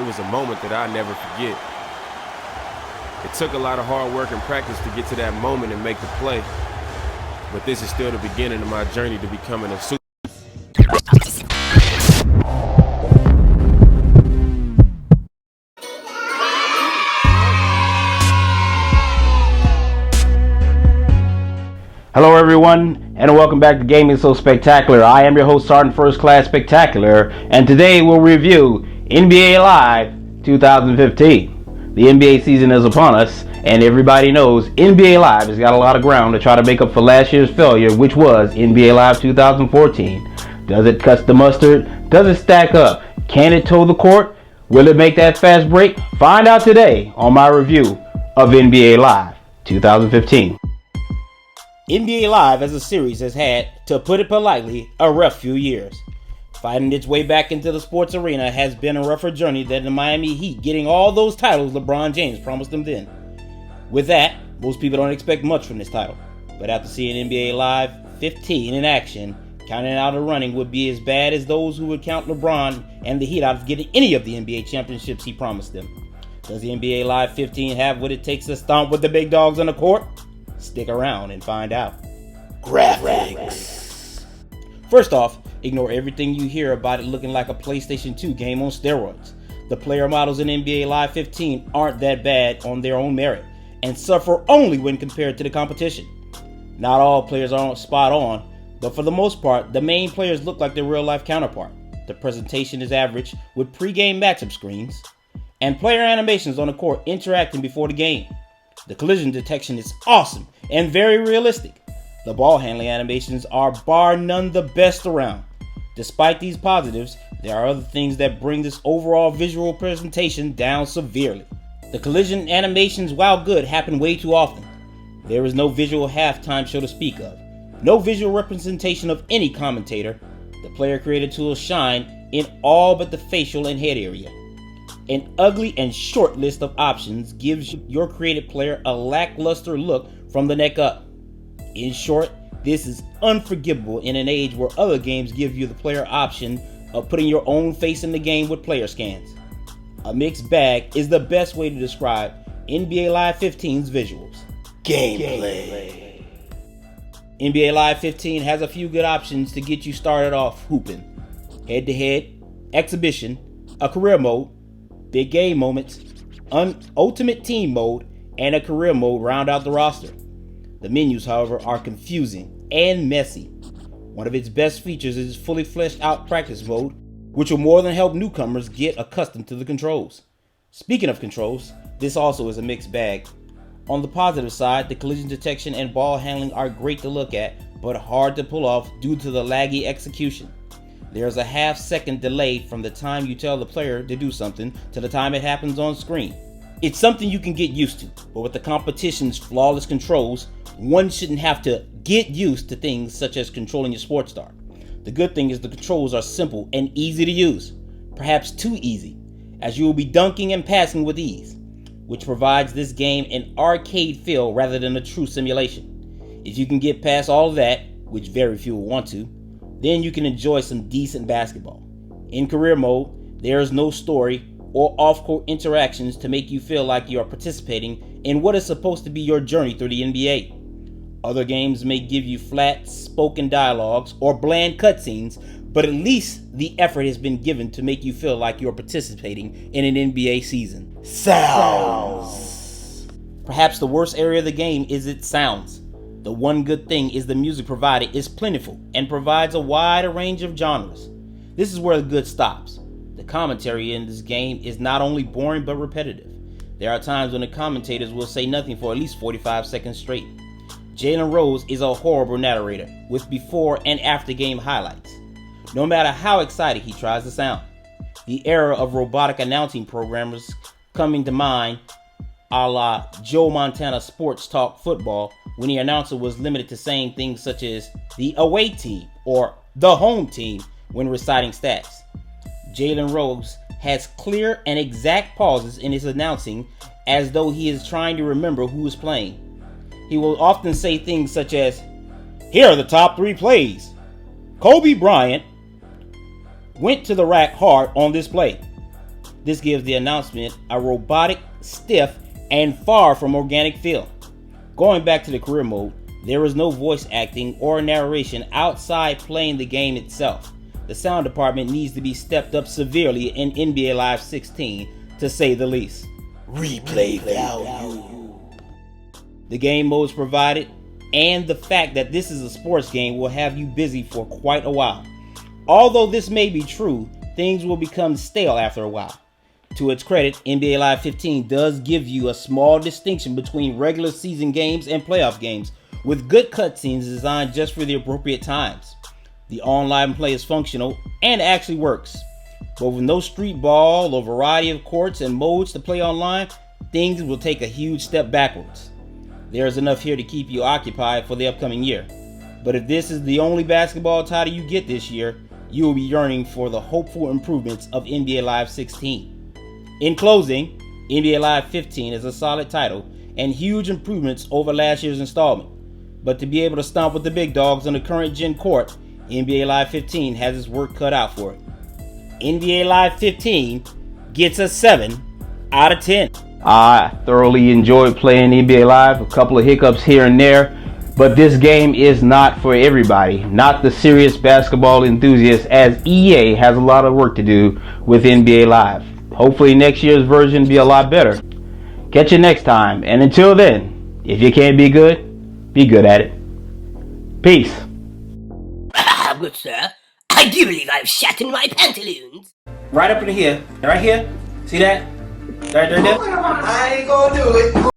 It was a moment that I'll never forget. It took a lot of hard work and practice to get to that moment and make the play. But this is still the beginning of my journey to becoming a super. Hello everyone, and welcome back to Gaming So Spectacular. I am your host, Sergeant First Class Spectacular, and today we'll review NBA Live 2015. The NBA season is upon us, and everybody knows NBA Live has got a lot of ground to try to make up for last year's failure, which was NBA Live 2014. Does it cut the mustard? Does it stack up? Can it toe the court? Will it make that fast break? Find out today on my review of NBA Live 2015. NBA Live as a series has had, to put it politely, a rough few years. Fighting its way back into the sports arena has been a rougher journey than the Miami Heat getting all those titles LeBron James promised them then. With that, most people don't expect much from this title, but after seeing NBA Live 15 in action, counting out a running would be as bad as those who would count LeBron and the Heat out of getting any of the NBA championships he promised them. Does the NBA Live 15 have what it takes to stomp with the big dogs on the court? Stick around and find out. Graphics. First off, ignore everything you hear about it looking like a PlayStation 2 game on steroids. The player models in NBA Live 15 aren't that bad on their own merit, and suffer only when compared to the competition. Not all players aren't spot on, but for the most part, the main players look like their real life counterpart. The presentation is average with pre-game matchup screens, and player animations on the court interacting before the game. The collision detection is awesome and very realistic. The ball handling animations are bar none the best around. Despite these positives, there are other things that bring this overall visual presentation down severely. The collision animations, while good, happen way too often. There is no visual halftime show to speak of. No visual representation of any commentator. The player created tools shine in all but the facial and head area. An ugly and short list of options gives your created player a lackluster look from the neck up. In short, this is unforgivable in an age where other games give you the player option of putting your own face in the game with player scans. A mixed bag is the best way to describe NBA Live 15's visuals. Gameplay. NBA Live 15 has a few good options to get you started off hooping. Head-to-head, exhibition, a career mode, big game moments, ultimate team mode, and a career mode round out the roster. The menus, however, are confusing and messy. One of its best features is its fully fleshed out practice mode, which will more than help newcomers get accustomed to the controls. Speaking of controls, this also is a mixed bag. On the positive side, the collision detection and ball handling are great to look at, but hard to pull off due to the laggy execution. There's a half-second delay from the time you tell the player to do something to the time it happens on screen. It's something you can get used to, but with the competition's flawless controls, one shouldn't have to get used to things such as controlling your sports star. The good thing is the controls are simple and easy to use, perhaps too easy, as you will be dunking and passing with ease, which provides this game an arcade feel rather than a true simulation. If you can get past all of that, which very few will want to, then you can enjoy some decent basketball. In career mode, there is no story or off-court interactions to make you feel like you are participating in what is supposed to be your journey through the NBA. Other games may give you flat, spoken dialogues or bland cutscenes, but at least the effort has been given to make you feel like you're participating in an NBA season. Sounds. Perhaps the worst area of the game is its sounds. The one good thing is the music provided is plentiful and provides a wide range of genres. This is where the good stops. The commentary in this game is not only boring but repetitive. There are times when the commentators will say nothing for at least 45 seconds straight. Jalen Rose is a horrible narrator with before and after game highlights, no matter how excited he tries to sound. The era of robotic announcing programmers coming to mind, a la Joe Montana Sports Talk Football, when the announcer was limited to saying things such as the away team or the home team when reciting stats. Jalen Rose has clear and exact pauses in his announcing as though he is trying to remember who is playing. He will often say things such as, "Here are the top 3 plays. Kobe Bryant went to the rack hard on this play. This gives the announcement a robotic, stiff, and far from organic feel. Going back to the career mode, there is no voice acting or narration outside playing the game itself. The sound department needs to be stepped up severely in NBA Live 16, to say the least. Replay value. The game modes provided, and the fact that this is a sports game will have you busy for quite a while. Although this may be true, things will become stale after a while. To its credit, NBA Live 15 does give you a small distinction between regular season games and playoff games, with good cutscenes designed just for the appropriate times. The online play is functional and actually works. But with no street ball, a variety of courts and modes to play online, things will take a huge step backwards. There's enough here to keep you occupied for the upcoming year. But if this is the only basketball title you get this year, you will be yearning for the hopeful improvements of NBA Live 16. In closing, NBA Live 15 is a solid title and huge improvements over last year's installment. But to be able to stomp with the big dogs on the current gen court, NBA Live 15 has its work cut out for it. NBA Live 15 gets a 7 out of 10. I thoroughly enjoyed playing NBA Live, a couple of hiccups here and there, but this game is not for everybody, not the serious basketball enthusiasts, as EA has a lot of work to do with NBA Live. Hopefully next year's version be a lot better. Catch you next time, and until then, if you can't be good at it. Peace. Good sir, I do believe I've shat in my pantaloons. Right up in here, right here, see that? Right there. I ain't gonna do it.